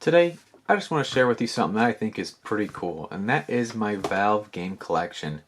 Today, I just want to share with you something that I think is pretty cool, and that is my Valve game collection.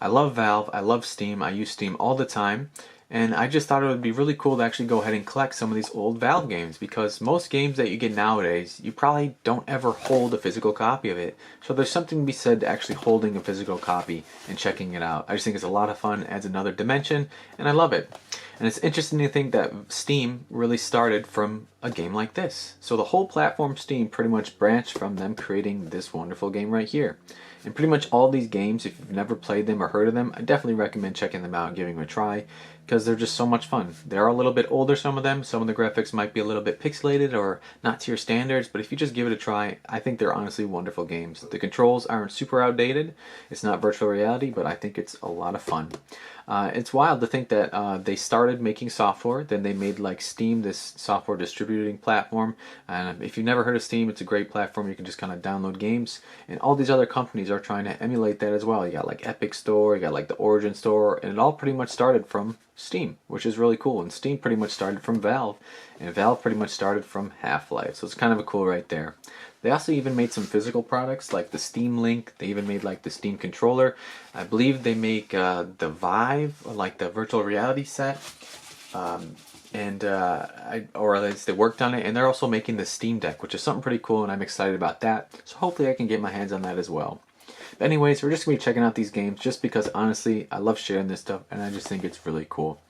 I love Valve, I love Steam, I use Steam all the time, and I just thought it would be really cool to actually go ahead and collect some of these old Valve games because most games that you get nowadays, you probably don't ever hold a physical copy of it. So there's something to be said to actually holding a physical copy and checking it out. I just think it's a lot of fun, adds another dimension, and I love it. And it's interesting to think that Steam really started from a game like this. So the whole platform Steam pretty much branched from them creating this wonderful game right here. And pretty much all these games, if you've never played them or heard of them, I definitely recommend checking them out and giving them a try because they're just so much fun. They're a little bit older, some of them. Some of the graphics might be a little bit pixelated or not to your standards, but if you just give it a try, I think they're honestly wonderful games. The controls aren't super outdated. It's not virtual reality, but I think it's a lot of fun. It's wild to think that they started making software, then they made like Steam, this software distributing platform. And if you've never heard of Steam, it's a great platform. You can just kind of download games, and all these other companies are trying to emulate that as well. You got like Epic Store, you got like the Origin Store, and it all pretty much started from Steam, which is really cool. And Steam pretty much started from Valve, and Valve pretty much started from Half-Life. So it's kind of a cool right there. They also even made some physical products like the Steam Link. They even made like the Steam controller. I believe they make the Vive, like the virtual reality set. Or at least they worked on it. And they're also making the Steam Deck, which is something pretty cool, and I'm excited about that. So hopefully I can get my hands on that as well. But anyways, we're just going to be checking out these games just because honestly, I love sharing this stuff and I just think it's really cool.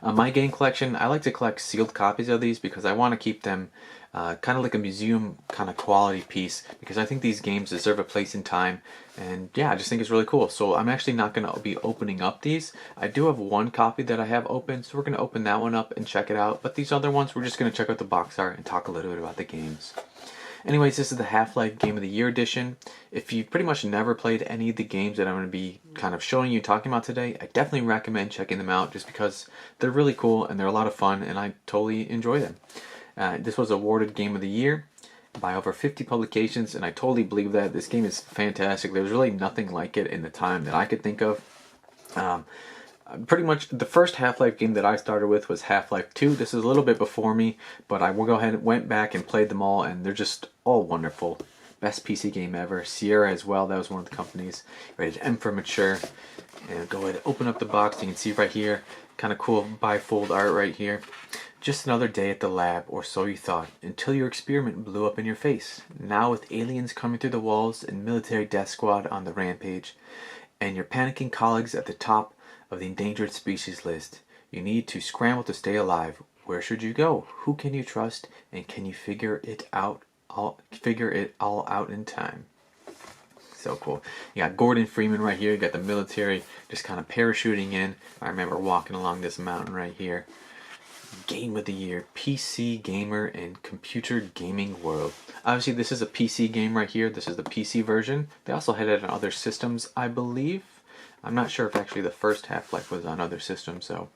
My game collection, I like to collect sealed copies of these because I want to keep them kind of like a museum kind of quality piece because I think these games deserve a place in time, and yeah, I just think it's really cool. So I'm actually not going to be opening up these. I do have one copy that I have open, so we're going to open that one up and check it out, but these other ones we're just going to check out the box art and talk a little bit about the games. Anyways, this is the Half-Life Game of the Year edition. If you've pretty much never played any of the games that I'm going to be kind of showing you, talking about today, I definitely recommend checking them out just because they're really cool and they're a lot of fun and I totally enjoy them. This was awarded Game of the Year by over 50 publications, and I totally believe that. This game is fantastic. There's really nothing like it in the time that I could think of. Pretty much the first Half-Life game that I started with was Half-Life 2. This is a little bit before me, but I will go ahead and went back and played them all, and they're just all wonderful. Best PC game ever. Sierra as well, that was one of the companies. Rated M for mature. And go ahead and open up the box. You can see right here, kind of cool bifold art right here. Just another day at the lab, or so you thought, until your experiment blew up in your face. Now with aliens coming through the walls and military death squad on the rampage, and your panicking colleagues at the top of the endangered species list, you need to scramble to stay alive. Where should you go? Who can you trust? And can you figure it all out in time? So cool. You got Gordon Freeman right here. You got the military just kind of parachuting in. I remember walking along this mountain right here. Game of the Year, PC Gamer and Computer Gaming World. Obviously this is a PC game right here. This is the PC version. They also had it on other systems, I believe. I'm not sure if actually the first Half-Life was on other systems, so.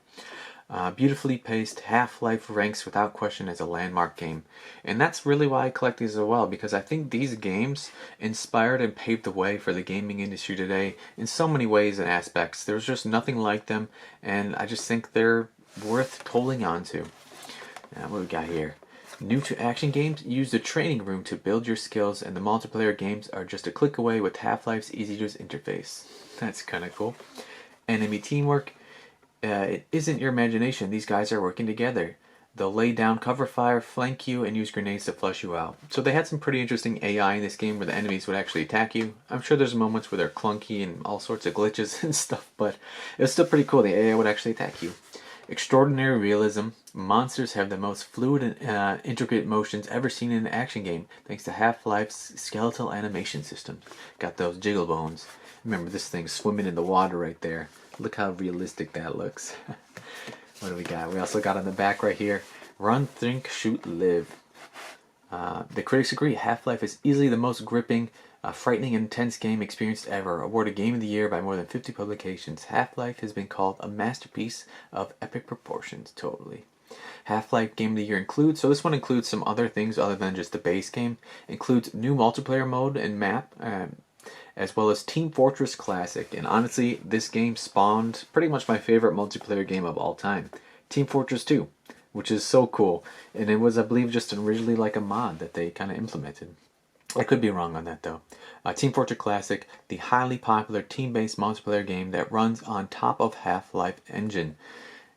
Beautifully paced, Half-Life ranks without question as a landmark game. And that's really why I collect these as well, because I think these games inspired and paved the way for the gaming industry today in so many ways and aspects. There's just nothing like them, and I just think they're worth holding on to. Now, what we got here? New to action games? Use the training room to build your skills, and the multiplayer games are just a click away with Half-Life's easy-to-use interface. That's kind of cool. Enemy teamwork? It isn't your imagination. These guys are working together. They'll lay down cover fire, flank you, and use grenades to flush you out. So they had some pretty interesting AI in this game where the enemies would actually attack you. I'm sure there's moments where they're clunky and all sorts of glitches and stuff, but it was still pretty cool. The AI would actually attack you. Extraordinary realism. Monsters have the most fluid and intricate motions ever seen in an action game, thanks to Half-Life's skeletal animation system. Got those jiggle bones. Remember this thing swimming in the water right there. Look how realistic that looks. What do we got? We also got on the back right here, Run, Think, Shoot, Live. The critics agree Half-Life is easily the most gripping, frightening, and intense game experienced ever. Awarded Game of the Year by more than 50 publications. Half-Life has been called a masterpiece of epic proportions. Totally. Half-Life Game of the Year includes, so this one includes some other things other than just the base game. Includes new multiplayer mode and map, as well as Team Fortress Classic. And honestly, this game spawned pretty much my favorite multiplayer game of all time. Team Fortress 2. which is so cool. And it was, I believe, just originally like a mod that they kind of implemented. I could be wrong on that though. Team Fortress Classic, the highly popular team-based multiplayer game that runs on top of Half-Life engine.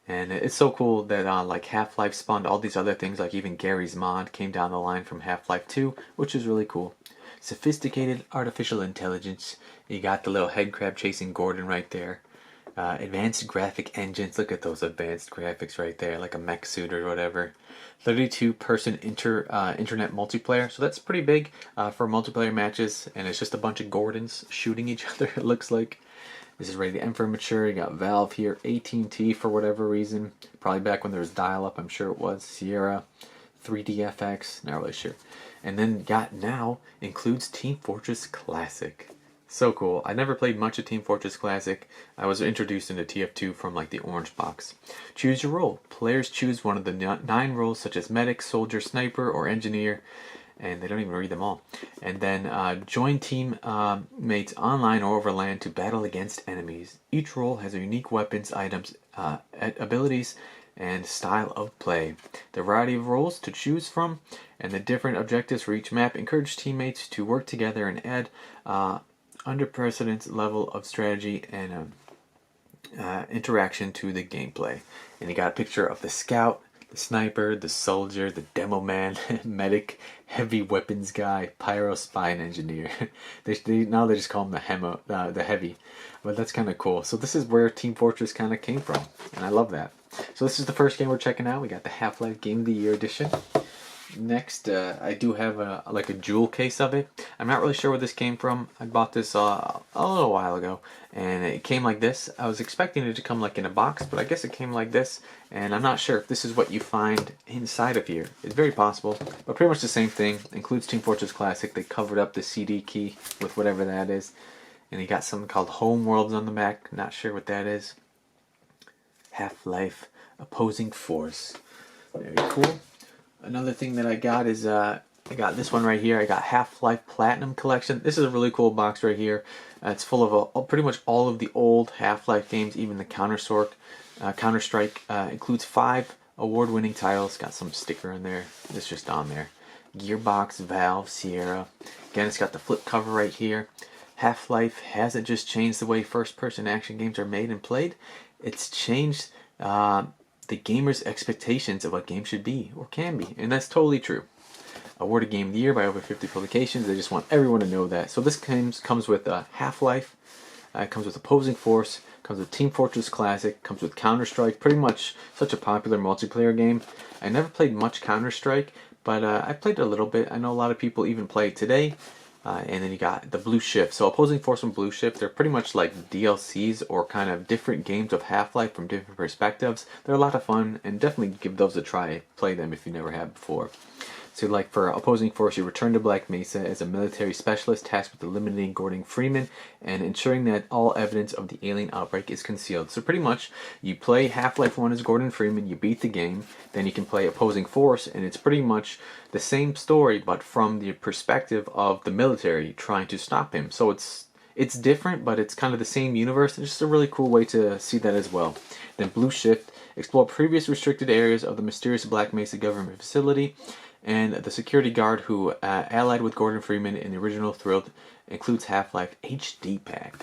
And it's so cool that like Half-Life spawned all these other things, like even Gary's mod came down the line from Half-Life 2, which is really cool. Sophisticated artificial intelligence. You got the little head crab chasing Gordon right there. Advanced graphic engines. Look at those advanced graphics right there, like a mech suit or whatever. 32-person internet multiplayer. So that's pretty big for multiplayer matches. And it's just a bunch of Gordons shooting each other, it looks like. This is rated M for mature. You got Valve here, AT&T for whatever reason. Probably back when there was dial-up, I'm sure it was. Sierra, 3DFX, not really sure. And then got now includes Team Fortress Classic. So cool. I never played much of Team Fortress Classic. I was introduced into TF2 from like the orange box. Choose your role. Players choose one of the 9 roles such as medic, soldier, sniper, or engineer. And they don't even read them all. And then join team mates online or over land to battle against enemies. Each role has a unique weapons, items, abilities, and style of play. The variety of roles to choose from and the different objectives for each map encourage teammates to work together and add unprecedented level of strategy and interaction to the gameplay. And you got a picture of the scout, the sniper, the soldier, the demo man, medic, heavy weapons guy, pyro, spy, and engineer. Now they just call him the heavy. But that's kind of cool. So this is where Team Fortress kind of came from, and I love that. So this is the first game we're checking out. We got the Half-Life Game of the Year edition. Next, I do have a jewel case of it. I'm not really sure where this came from. I bought this a little while ago, and it came like this. I was expecting it to come like in a box, but I guess it came like this, and I'm not sure if this is what you find inside of here. It's very possible, but pretty much the same thing. Includes Team Fortress Classic. They covered up the CD key with whatever that is, and you got something called Home Worlds on the back. Not sure what that is. Half-Life Opposing Force. Very cool. Another thing that I got is I got this one right here. I got Half-Life Platinum Collection. This is a really cool box right here. It's full of pretty much all of the old Half-Life games, even the Counter-Strike. Includes 5 award-winning titles. Got some sticker in there. It's just on there. Gearbox, Valve, Sierra. Again, it's got the flip cover right here. Half-Life hasn't just changed the way first-person action games are made and played. It's changed the gamer's expectations of what games should be or can be, and that's totally true. Awarded Game of the Year by over 50 publications. They just want everyone to know that. So this comes with Half-Life, comes with Opposing Force, comes with Team Fortress Classic, comes with Counter-Strike. Pretty much such a popular multiplayer game. I never played much Counter-Strike, but I played a little bit. I know a lot of people even play it today. And then you got the Blue Shift. So Opposing Force and Blue Shift, they're pretty much like DLCs or kind of different games of Half-Life from different perspectives. They're a lot of fun, and definitely give those a try. Play them if you never have before. So like for Opposing Force, you return to Black Mesa as a military specialist tasked with eliminating Gordon Freeman and ensuring that all evidence of the alien outbreak is concealed. So pretty much, you play Half-Life 1 as Gordon Freeman, you beat the game, then you can play Opposing Force, and it's pretty much the same story, but from the perspective of the military trying to stop him. So it's different, but it's kind of the same universe. It's just a really cool way to see that as well. Then Blue Shift, explore previous restricted areas of the mysterious Black Mesa government facility, and the security guard who allied with Gordon Freeman in the original Thrill includes Half-Life HD Pack.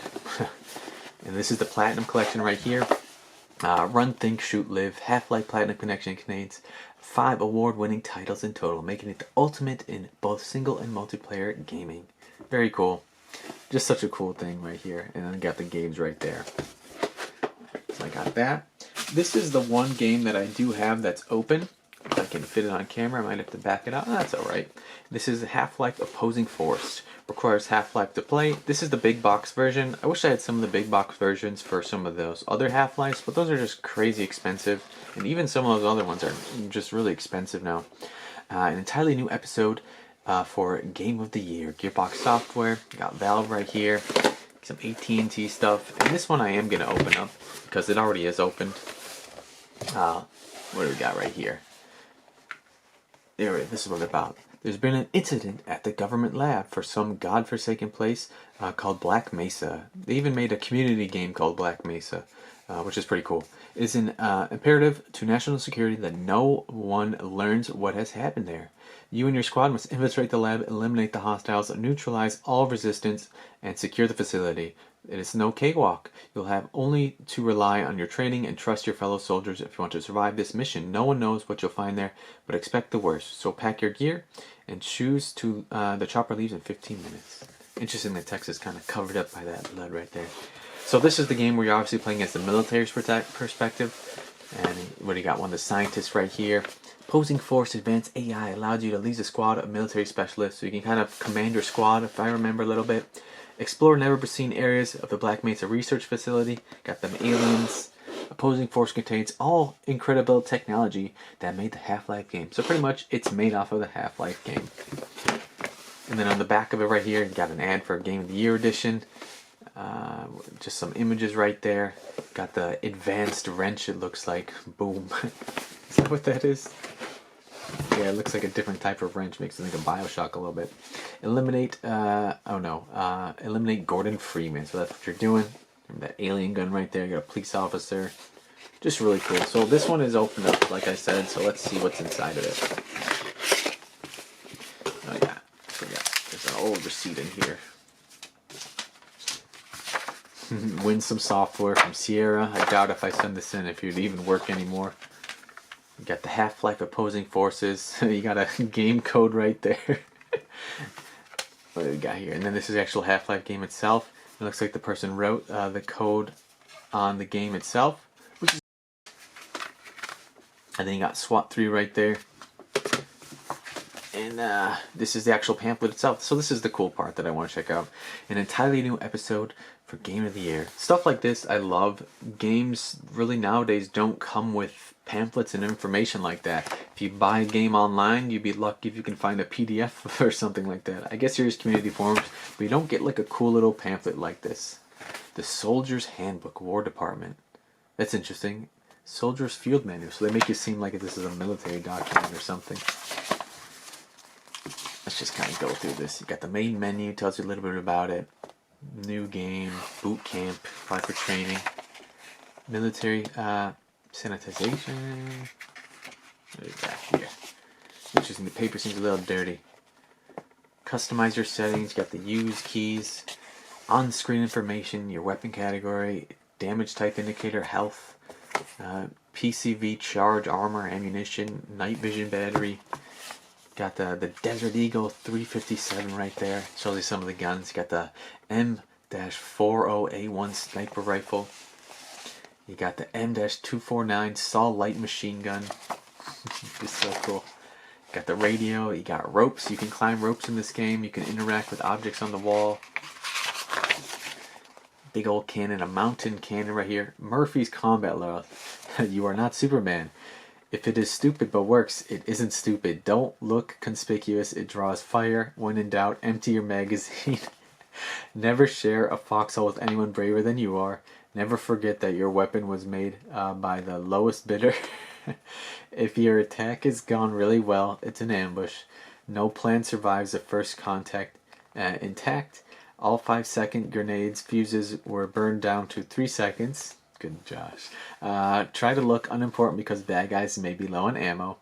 And this is the Platinum Collection right here. Run, Think, Shoot, Live. Half-Life Platinum Collection contains 5 award-winning titles in total, making it the ultimate in both single and multiplayer gaming. Very cool. Just such a cool thing right here. And then I got the games right there. So I got that. This is the one game that I do have that's open. If I can fit it on camera, I might have to back it out. That's alright. This is Half-Life Opposing Force. Requires Half-Life to play. This is the big box version. I wish I had some of the big box versions for some of those other Half-Lives, but those are just crazy expensive. And even some of those other ones are just really expensive now. An entirely new episode for Game of the Year. Gearbox Software. Got Valve right here. Some AT&T stuff. And this one I am going to open up because it already is opened. What do we got right here? This is what it's about. There's been an incident at the government lab for some godforsaken place called Black Mesa. They even made a community game called Black Mesa. which is pretty cool. It is an imperative to national security that no one learns what has happened there. You and your squad must infiltrate the lab, eliminate the hostiles, neutralize all resistance, and secure the facility. It is no cakewalk. You'll have only to rely on your training and trust your fellow soldiers if you want to survive this mission. No one knows what you'll find there, but expect the worst. So pack your gear and choose to. The chopper leaves in 15 minutes. Interesting, the text is kind of covered up by that blood right there. So this is the game where you're obviously playing as the military's perspective. And what do you got? One of the scientists right here. Opposing Force Advanced AI allowed you to lead a squad of military specialists, so you can kind of command your squad, if I remember a little bit. Explore never-seen areas of the Black Mesa Research Facility. Got them aliens. Opposing Force contains all incredible technology that made the Half-Life game. So pretty much, it's made off of the Half-Life game. And then on the back of it right here, you got an ad for Game of the Year edition. Just some images right there. Got the advanced wrench, it looks like. Boom. Is that what that is? Yeah, it looks like a different type of wrench. Makes me think of Bioshock a little bit. Eliminate, eliminate Gordon Freeman. So that's what you're doing. Remember that alien gun right there. You got a police officer. Just really cool. So this one is opened up, like I said. So let's see what's inside of it. Oh yeah, I forgot. There's an old receipt in here. Win some software from Sierra. I doubt if I send this in if you'd even work anymore. You got the Half-Life Opposing Forces. You got a game code right there. What do we got here? And then this is the actual Half-Life game itself. It looks like the person wrote the code on the game itself. And then you got SWAT 3 right there. And this is the actual pamphlet itself. So this is the cool part that I want to check out. An entirely new episode for Game of the Year. Stuff like this I love. Games really nowadays don't come with pamphlets and information like that. If you buy a game online, you'd be lucky if you can find a PDF or something like that. I guess there's community forums, but you don't get like a cool little pamphlet like this. The Soldier's Handbook, War Department. That's interesting. Soldier's Field Manual. So they make you seem like this is a military document or something. Let's just kind of go through this. You got the main menu, tells you a little bit about it. New game, boot camp, apply for training. Military sanitization. What do we got here? Interesting, the paper seems a little dirty. Customize your settings, you got the use keys. On-screen information, your weapon category, damage type indicator, health. PCV, charge, armor, ammunition, night vision battery. Got the Desert Eagle 357 right there. Shows you some of the guns. Got the M-40A1 sniper rifle. You got the M-249 Saw light machine gun. It's so cool. Got the radio. You got ropes. You can climb ropes in this game. You can interact with objects on the wall. Big old cannon. A mountain cannon right here. Murphy's combat law. You are not Superman. If it is stupid but works, it isn't stupid. Don't look conspicuous. It draws fire. When in doubt, empty your magazine. Never share a foxhole with anyone braver than you are. Never forget that your weapon was made by the lowest bidder. If your attack has gone really well, it's an ambush. No plan survives the first contact intact. All 5-second grenades fuses were burned down to 3 seconds. Good, Josh. Try to look unimportant because bad guys may be low on ammo.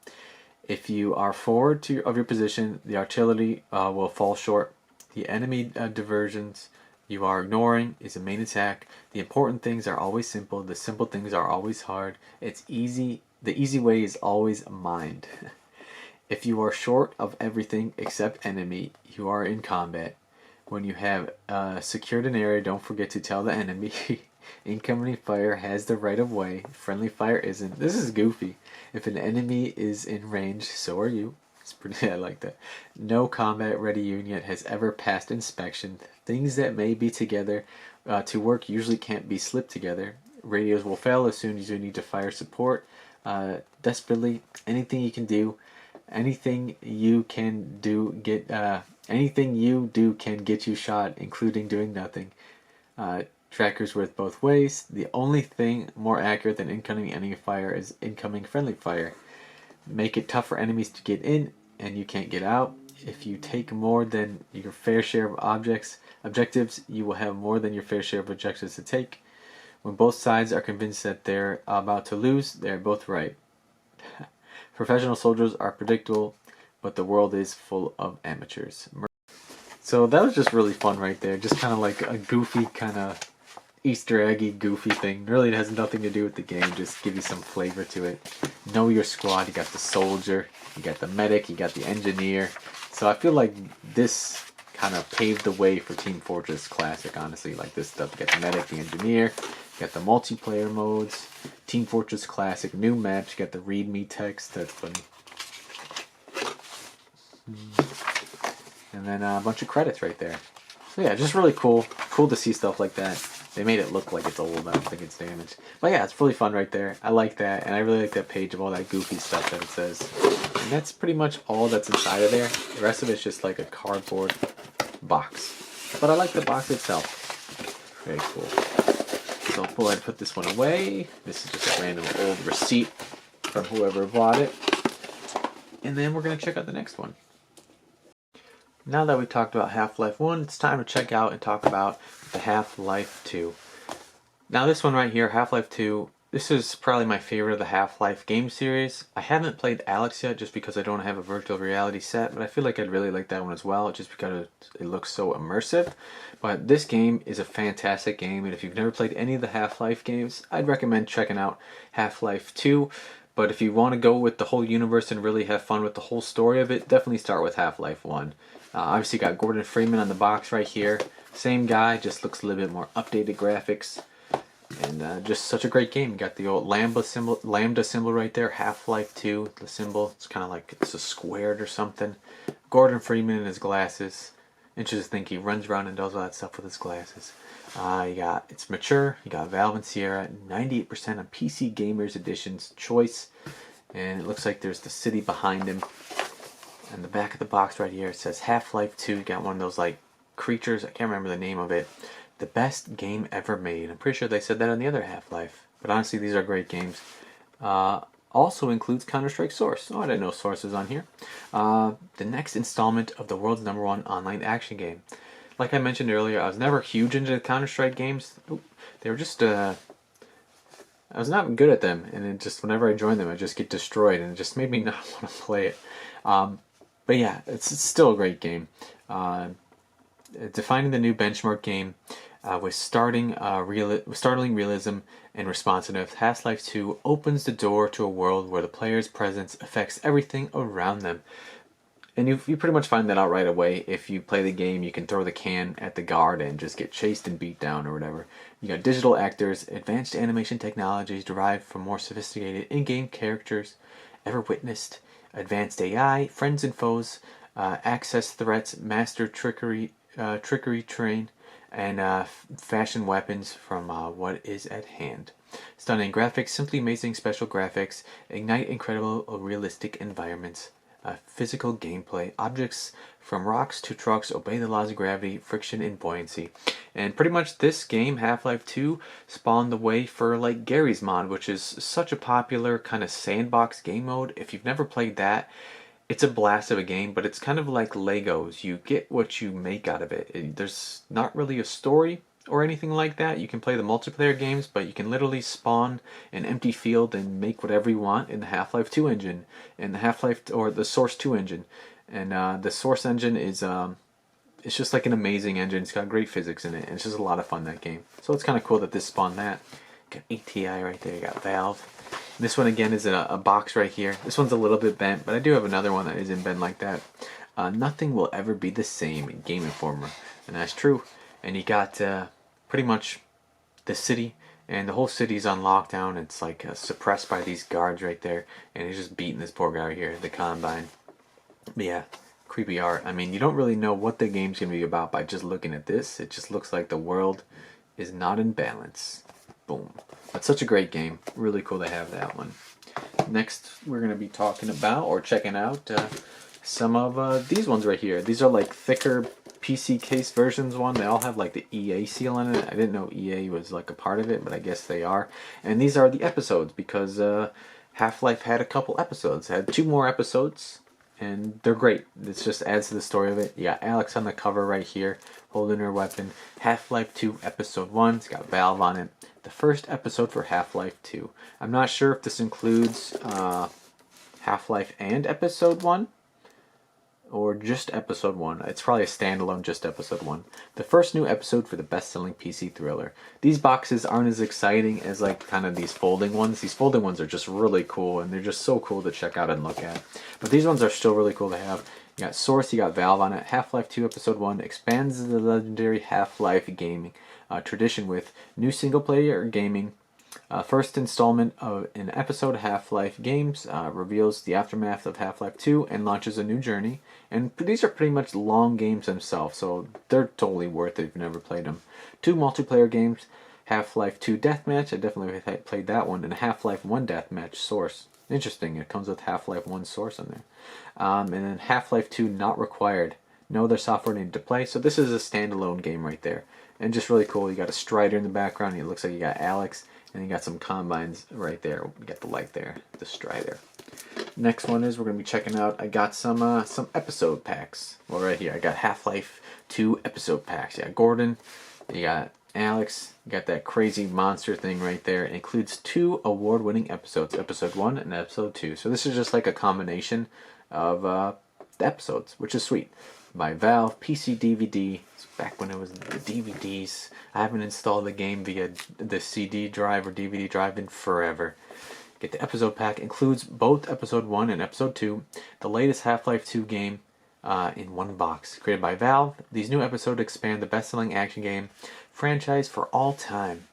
If you are forward of your position, the artillery will fall short. The enemy diversions you are ignoring is a main attack. The important things are always simple. The simple things are always hard. It's easy. The easy way is always mind. If you are short of everything except enemy, you are in combat. When you have secured an area, don't forget to tell the enemy. Incoming fire has the right of way. Friendly fire isn't. This is goofy. If an enemy is in range, so are you. It's pretty. I like that. No combat ready unit has ever passed inspection. Things that may be together to work usually can't be slipped together. Radios will fail as soon as you need to fire support. Desperately, anything you can do. Anything you can do anything you do can get you shot, including doing nothing. Trackers work both ways. The only thing more accurate than incoming enemy fire is incoming friendly fire. Make it tough for enemies to get in, and you can't get out. If you take more than your fair share of objectives, you will have more than your fair share of objectives to take. When both sides are convinced that they're about to lose, they're both right. Professional soldiers are predictable, but the world is full of amateurs. So that was just really fun right there. Just kind of like a goofy kind of Easter eggy goofy thing. Really, it has nothing to do with the game. Just give you some flavor to it. Know your squad. You got the soldier, you got the medic, you got the engineer. So I feel like this kind of paved the way for Team Fortress Classic, honestly. Like this stuff. You got the medic, the engineer, you got the multiplayer modes, Team Fortress Classic, new maps, you got the readme text, that's funny. And then a bunch of credits right there. So yeah, just really cool. Cool to see stuff like that. They made it look like it's old. I don't think it's damaged. But yeah, it's really fun right there. I like that. And I really like that page of all that goofy stuff that it says. And that's pretty much all that's inside of there. The rest of it's just like a cardboard box. But I like the box itself. Very cool. So I'll go ahead and put this one away. This is just a random old receipt from whoever bought it. And then we're going to check out the next one. Now that we've talked about Half-Life 1, it's time to check out and talk about the Half-Life 2. Now this one right here, Half-Life 2, this is probably my favorite of the Half-Life game series. I haven't played Alex yet just because I don't have a virtual reality set, but I feel like I'd really like that one as well just because it looks so immersive. But this game is a fantastic game, and if you've never played any of the Half-Life games, I'd recommend checking out Half-Life 2. But if you want to go with the whole universe and really have fun with the whole story of it, definitely start with Half-Life 1. Obviously got Gordon Freeman on the box right here. Same guy, just looks a little bit more updated graphics. And just such a great game. You got the old lambda symbol right there, Half-Life 2, the symbol. It's kind of like it's a squared or something. Gordon Freeman in his glasses. Interesting to think he runs around and does all that stuff with his glasses. It's mature. You got Valve and Sierra, 98% on PC Gamers Edition's choice. And it looks like there's the city behind him. And the back of the box right here, it says Half-Life 2. You got one of those like creatures. I can't remember the name of it. The best game ever made. I'm pretty sure they said that on the other Half-Life. But honestly, these are great games. Also includes Counter-Strike Source. Oh, I didn't know Source was on here. The next installment of the world's #1 online action game. Like I mentioned earlier, I was never huge into Counter-Strike games. They were just, I was not good at them. And it just, whenever I joined them, I just get destroyed. And it just made me not want to play it. But yeah, it's still a great game. Defining the new benchmark game with startling realism and responsiveness, Half-Life 2 opens the door to a world where the player's presence affects everything around them. And you pretty much find that out right away. If you play the game, you can throw the can at the guard and just get chased and beat down or whatever. You got digital actors, advanced animation technologies derived from more sophisticated in-game characters ever witnessed, advanced AI, friends and foes, access threats, master trickery train, and fashion weapons from what is at hand. Stunning graphics, simply amazing special graphics, ignite incredible realistic environments, physical gameplay, objects from rocks to trucks obey the laws of gravity, friction, and buoyancy. And pretty much this game, Half-Life 2, spawned the way for like Gary's Mod, which is such a popular kind of sandbox game mode. If you've never played that, it's a blast of a game, but it's kind of like Legos. You get what you make out of it. There's not really a story or anything like that. You can play the multiplayer games, but you can literally spawn an empty field and make whatever you want in the Half-Life 2 engine, and the Half-Life or the Source 2 engine. And the Source engine is it's just like an amazing engine. It's got great physics in it, and it's just a lot of fun, that game. So it's kind of cool that this spawned that. Got ATI right there. You got Valve. This one again is a box right here. This one's a little bit bent, but I do have another one that isn't bent like that. Nothing will ever be the same in Game Informer, and that's true. And you got pretty much the city, and the whole city's on lockdown. It's like suppressed by these guards right there, and he's just beating this poor guy right here, the Combine. But yeah, creepy art. I mean, you don't really know what the game's gonna be about by just looking at this. It just looks like the world is not in balance. Boom. But such a great game. Really cool to have that one. Next, we're going to be talking about or checking out some of these ones right here. These are like thicker PC case versions one. They all have like the EA seal on it. I didn't know EA was like a part of it, but I guess they are. And these are the episodes because Half-Life had a couple episodes. It had 2 more episodes. and they're great. This just adds to the story of it. You got Alex on the cover right here, holding her weapon. Half-Life 2 Episode 1. It's got Valve on it. The first episode for Half-Life 2. I'm not sure if this includes Half-Life and Episode 1, or just Episode 1. It's probably a standalone just Episode 1. The first new episode for the best-selling PC thriller. These boxes aren't as exciting as like kind of these folding ones. These folding ones are just really cool, and they're just so cool to check out and look at. But these ones are still really cool to have. You got Source, you got Valve on it. Half-Life 2 Episode 1 expands the legendary Half-Life gaming tradition with new single-player gaming. First installment of an episode Half-Life games reveals the aftermath of Half-Life 2 and launches a new journey. And these are pretty much long games themselves, so they're totally worth it if you've never played them. 2 multiplayer games, Half-Life 2 Deathmatch, I definitely played that one, and Half-Life 1 Deathmatch Source. Interesting, it comes with Half-Life 1 Source on there. And then Half-Life 2 Not Required. No other software needed to play, so this is a standalone game right there. And just really cool, you got a Strider in the background, it looks like you got Alex, and you got some combines right there. You got the light there, the Strider. Next one is we're going to be checking out, I got some episode packs. Well, right here, I got Half-Life 2 episode packs. You got Gordon, you got Alex, you got that crazy monster thing right there. It includes 2 award-winning episodes, Episode 1 and Episode 2. So this is just like a combination of the episodes, which is sweet. By Valve, PC DVD. It's back when it was the DVDs. I haven't installed the game via the CD drive or DVD drive in forever. Get the episode pack. Includes both Episode 1 and Episode 2. The latest Half-Life 2 game in one box. Created by Valve, these new episodes expand the best-selling action game franchise for all time.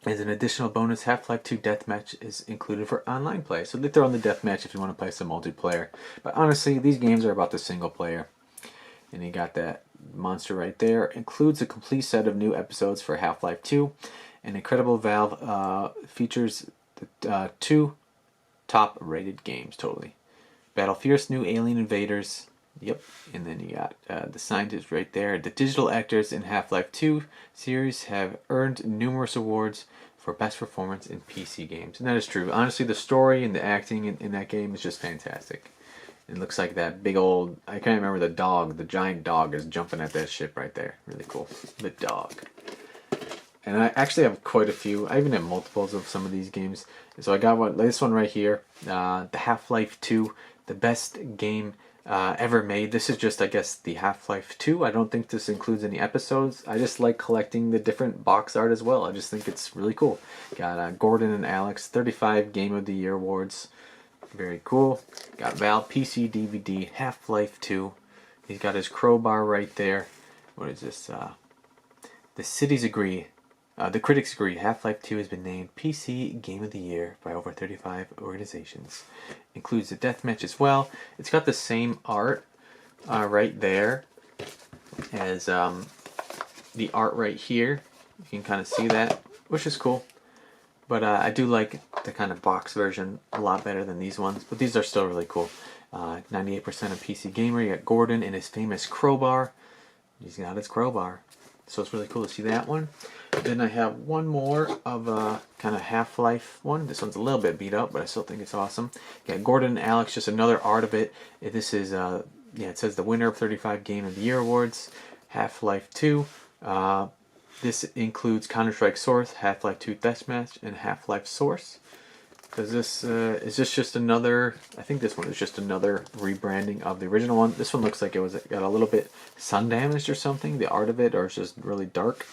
As an additional bonus, Half-Life 2 Deathmatch is included for online play. So they throw in the Deathmatch if you want to play some multiplayer. But honestly, these games are about the single player. And you got that monster right there. Includes a complete set of new episodes for Half-Life 2. An incredible Valve features the 2 top rated games totally. Battle fierce new alien invaders. Yep. And then you got the scientists right there. The digital actors in Half-Life 2 series have earned numerous awards for best performance in PC games. And that is true. Honestly, the story and the acting in that game is just fantastic. It looks like that big old, I can't remember the dog, the giant dog is jumping at that ship right there. Really cool. The dog. And I actually have quite a few. I even have multiples of some of these games. So I got this one right here. The Half-Life 2, the best game ever made. This is just, I guess, the Half-Life 2. I don't think this includes any episodes. I just like collecting the different box art as well. I just think it's really cool. Got Gordon and Alex, 35 Game of the Year awards. Very cool. Got Valve PC DVD, Half-Life 2. He's got his crowbar right there. What is this? The cities agree. The critics agree. Half-Life 2 has been named PC Game of the Year by over 35 organizations. Includes the deathmatch as well. It's got the same art right there as the art right here. You can kind of see that, which is cool. But I do like the kind of box version a lot better than these ones. But these are still really cool. 98% of PC Gamer. You got Gordon and his famous crowbar. He's got his crowbar. So it's really cool to see that one. Then I have one more of a kind of Half-Life one. This one's a little bit beat up, but I still think it's awesome. You got Gordon and Alex, just another art of it. This is, it says the winner of 35 Game of the Year awards. Half-Life 2. This includes Counter-Strike Source, Half-Life 2 Deathmatch, and Half-Life Source. Because this is this just another, I think this one is just another rebranding of the original one. This one looks like it got a little bit sun damaged or something, the art of it, or it's just really dark.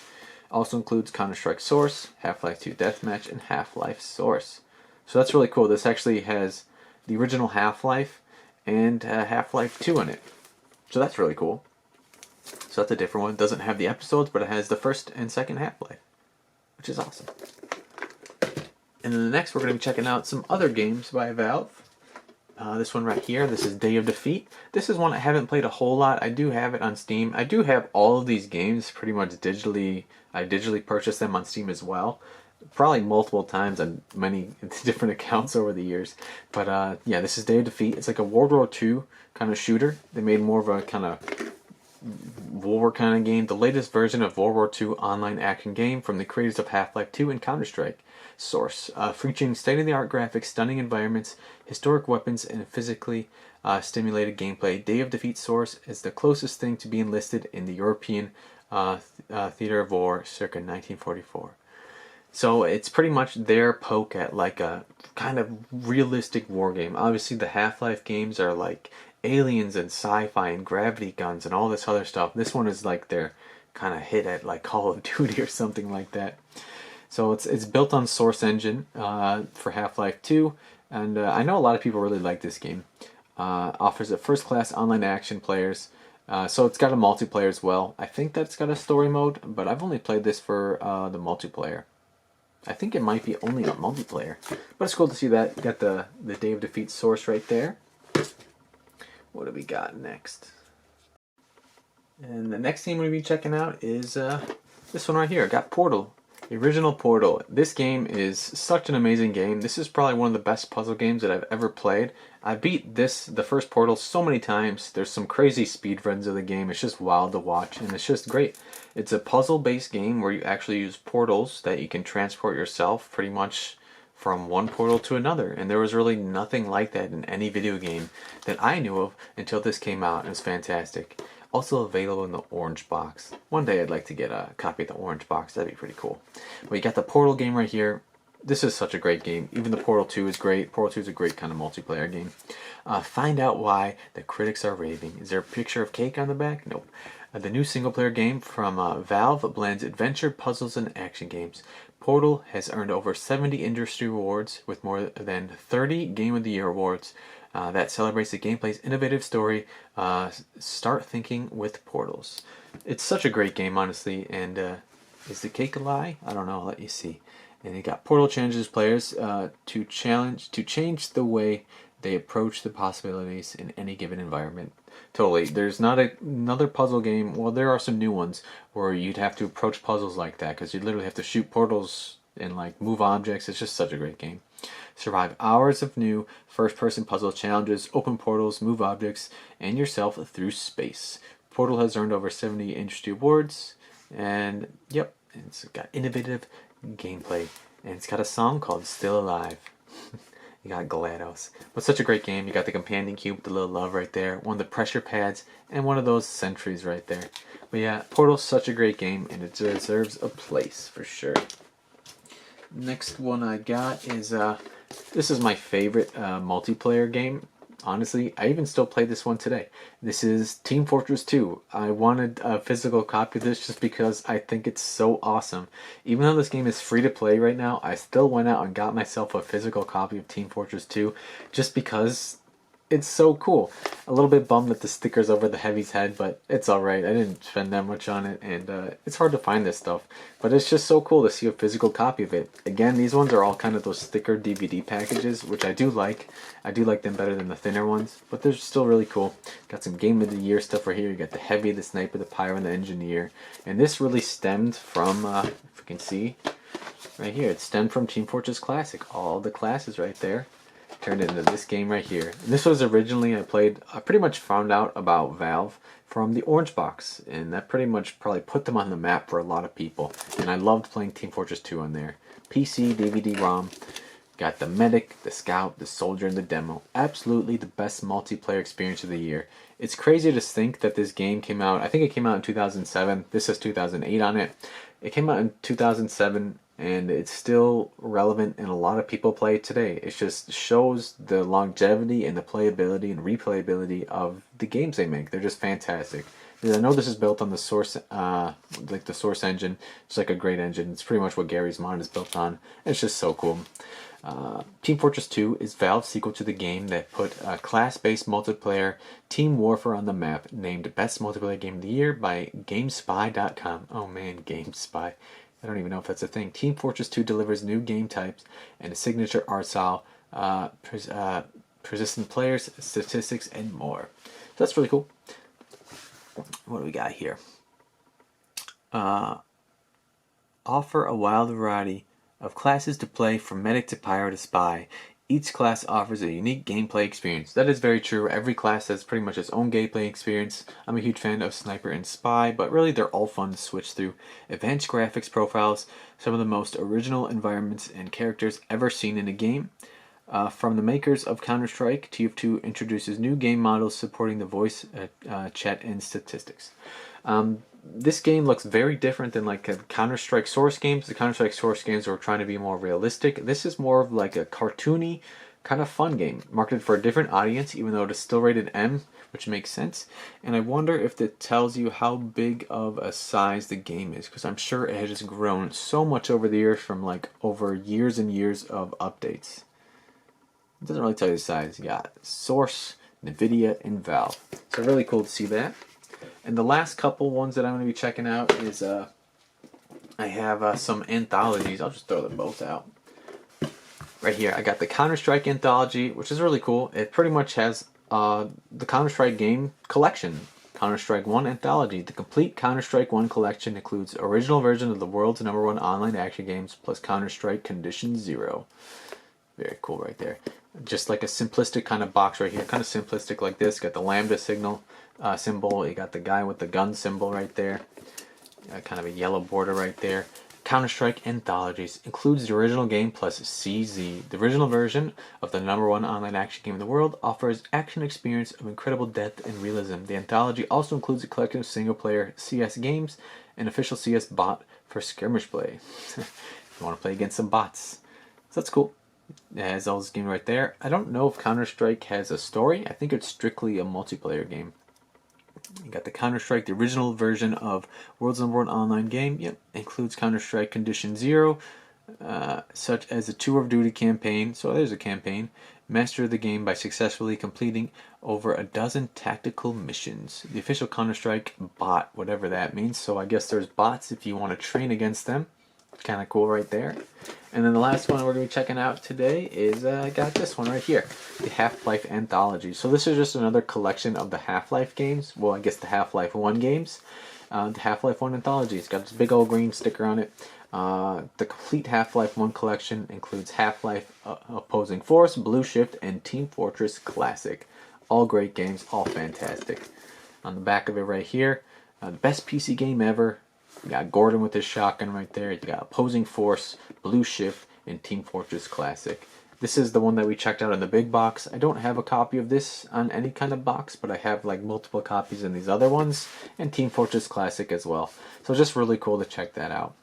Also includes Counter-Strike Source, Half-Life 2 Deathmatch, and Half-Life Source. So that's really cool. This actually has the original Half-Life and Half-Life 2 in it. So that's really cool. So that's a different one. It doesn't have the episodes, but it has the first and second Half-Life, which is awesome. And then the next, we're going to be checking out some other games by Valve. This one right here, this is Day of Defeat. This is one I haven't played a whole lot. I do have it on Steam. I do have all of these games pretty much digitally. I digitally purchased them on Steam as well. Probably multiple times on many different accounts over the years. But yeah, this is Day of Defeat. It's like a World War II kind of shooter. They made more of a kind of war kind of game, the latest version of World War II online action game from the creators of Half-Life 2 and Counter-Strike. Source, featuring state-of-the-art graphics, stunning environments, historic weapons, and physically stimulated gameplay. Day of Defeat Source is the closest thing to being listed in the European theater of war circa 1944. So it's pretty much their poke at like a kind of realistic war game. Obviously the Half-Life games are like aliens and sci-fi and gravity guns and all this other stuff. This one is like their kind of hit at like Call of Duty or something like that. So it's built on Source Engine for Half-Life 2, and I know a lot of people really like this game. Offers a first-class online action players. So it's got a multiplayer as well. I think that's got a story mode, but I've only played this for the multiplayer. I think it might be only a multiplayer, but it's cool to see that. You got the Day of Defeat Source right there. What do we got next? And the next game we'll be checking out is this one right here. I got Portal. The original Portal. This game is such an amazing game. This is probably one of the best puzzle games that I've ever played. I beat the first Portal so many times. There's some crazy speedruns of the game. It's just wild to watch, and it's just great. It's a puzzle-based game where you actually use portals that you can transport yourself pretty much from one portal to another. And there was really nothing like that in any video game that I knew of until this came out. It was fantastic. Also available in the orange box. One day I'd like to get a copy of the orange box. That'd be pretty cool. But you got the Portal game right here. This is such a great game. Even the Portal 2 is great. Portal 2 is a great kind of multiplayer game. Find out why the critics are raving. Is there a picture of cake on the back? Nope. The new single-player game from Valve blends adventure, puzzles, and action games. Portal has earned over 70 industry awards with more than 30 Game of the Year awards. That celebrates the gameplay's innovative story. Start thinking with portals. It's such a great game, honestly. And is the cake a lie? I don't know. I'll let you see. And you got Portal challenges players to change the way they approach the possibilities in any given environment. Totally. There's not another puzzle game. Well, there are some new ones where you'd have to approach puzzles like that because you literally have to shoot portals and like move objects. It's just such a great game. Survive hours of new first-person puzzle challenges, open portals, move objects, and yourself through space. Portal has earned over 70 industry awards, and yep, it's got innovative gameplay, and it's got a song called Still Alive. You got GLaDOS. But such a great game. You got the companion cube with the little love right there, one of the pressure pads, and one of those sentries right there. But yeah, Portal's such a great game, and it deserves a place for sure. Next one I got is this is my favorite multiplayer game. Honestly, I even still play this one today. This is Team Fortress 2. I wanted a physical copy of this just because I think it's so awesome. Even though this game is free to play right now, I still went out and got myself a physical copy of Team Fortress 2 just because it's so cool. A little bit bummed that the sticker's over the heavy's head, but it's alright. I didn't spend that much on it, and it's hard to find this stuff. But it's just so cool to see a physical copy of it. Again, these ones are all kind of those sticker DVD packages, which I do like. I do like them better than the thinner ones, but they're still really cool. Got some Game of the Year stuff right here. You got the Heavy, the Sniper, the Pyro, and the Engineer. And this really stemmed from, if you can see, right here. It stemmed from Team Fortress Classic. All the classes right there. Turned into this game right here. And this was originally I pretty much found out about Valve from the Orange Box, and that pretty much probably put them on the map for a lot of people. And I loved playing Team Fortress 2 on there. PC, DVD-ROM, got the Medic, the Scout, the Soldier, and the Demo. Absolutely the best multiplayer experience of the year. It's crazy to think that this game came out, I think it came out in 2007. This says 2008 on it. It came out in 2007. And it's still relevant and a lot of people play it today. It just shows the longevity and the playability and replayability of the games they make. They're just fantastic. I know this is built on the Source, like the Source engine. It's like a great engine. It's pretty much what Gary's Mod is built on. It's just so cool. Team Fortress 2 is Valve's sequel to the game that put class-based multiplayer Team Warfare on the map, named Best Multiplayer Game of the Year by GameSpy.com. Oh man, GameSpy. I don't even know if that's a thing. Team Fortress 2 delivers new game types and a signature art style, persistent players, statistics, and more. So that's really cool. What do we got here? Offer a wild variety of classes to play from Medic to Pyro to Spy. Each class offers a unique gameplay experience. That is very true. Every class has pretty much its own gameplay experience. I'm a huge fan of Sniper and Spy, but really they're all fun to switch through. Advanced graphics profiles, some of the most original environments and characters ever seen in a game. From the makers of Counter-Strike, TF2 introduces new game models supporting the voice chat and statistics. This game looks very different than like Counter-Strike Source games. The Counter-Strike Source games were trying to be more realistic. This is more of like a cartoony, kind of fun game, marketed for a different audience, even though it is still rated M, which makes sense. And I wonder if it tells you how big of a size the game is, because I'm sure it has grown so much over the years from like over years and years of updates. It doesn't really tell you the size. You got Source, NVIDIA, and Valve. So really cool to see that. And the last couple ones that I'm going to be checking out is I have some anthologies. I'll just throw them both out. Right here, I got the Counter-Strike anthology, which is really cool. It pretty much has the Counter-Strike game collection. Counter-Strike 1 anthology. The complete Counter-Strike 1 collection includes original version of the world's #1 online action games plus Counter-Strike Condition Zero. Very cool right there. Just like a simplistic kind of box right here. Kind of simplistic like this. Got the lambda symbol. You got the guy with the gun symbol right there. Kind of a yellow border right there. Counter-Strike Anthologies includes the original game plus CZ. The original version of the #1 online action game in the world offers action experience of incredible depth and realism. The anthology also includes a collection of single-player CS games and official CS bot for skirmish play. If you want to play against some bots. So that's cool. It has all this game right there. I don't know if Counter-Strike has a story. I think it's strictly a multiplayer game. You got the Counter-Strike, the original version of world's #1 online game. Yep, includes Counter-Strike Condition Zero, such as the Tour of Duty campaign. So there's a campaign. Master the game by successfully completing over a dozen tactical missions. The official Counter-Strike bot, whatever that means. So I guess there's bots if you want to train against them. Kind of cool right there. And then the last one we're going to be checking out today is I got this one right here, the Half-Life Anthology. So this is just another collection of the Half-Life games. Well, I guess the Half-Life 1 games. The Half-Life 1 Anthology. It's got this big old green sticker on it. The complete Half-Life 1 collection includes Half-Life Opposing Force, Blue Shift, and Team Fortress Classic. All great games, all fantastic. On the back of it right here, the best PC game ever. You got Gordon with his shotgun right there. You got Opposing Force, Blue Shift, and Team Fortress Classic. This is the one that we checked out in the big box. I don't have a copy of this on any kind of box, but I have like multiple copies in these other ones, and Team Fortress Classic as well. So just really cool to check that out.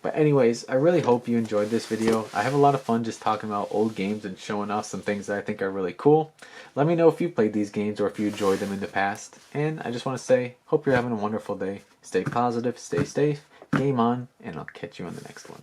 But anyways, I really hope you enjoyed this video. I have a lot of fun just talking about old games and showing off some things that I think are really cool. Let me know if you played these games or if you enjoyed them in the past. And I just want to say, hope you're having a wonderful day. Stay positive, stay safe, game on, and I'll catch you on the next one.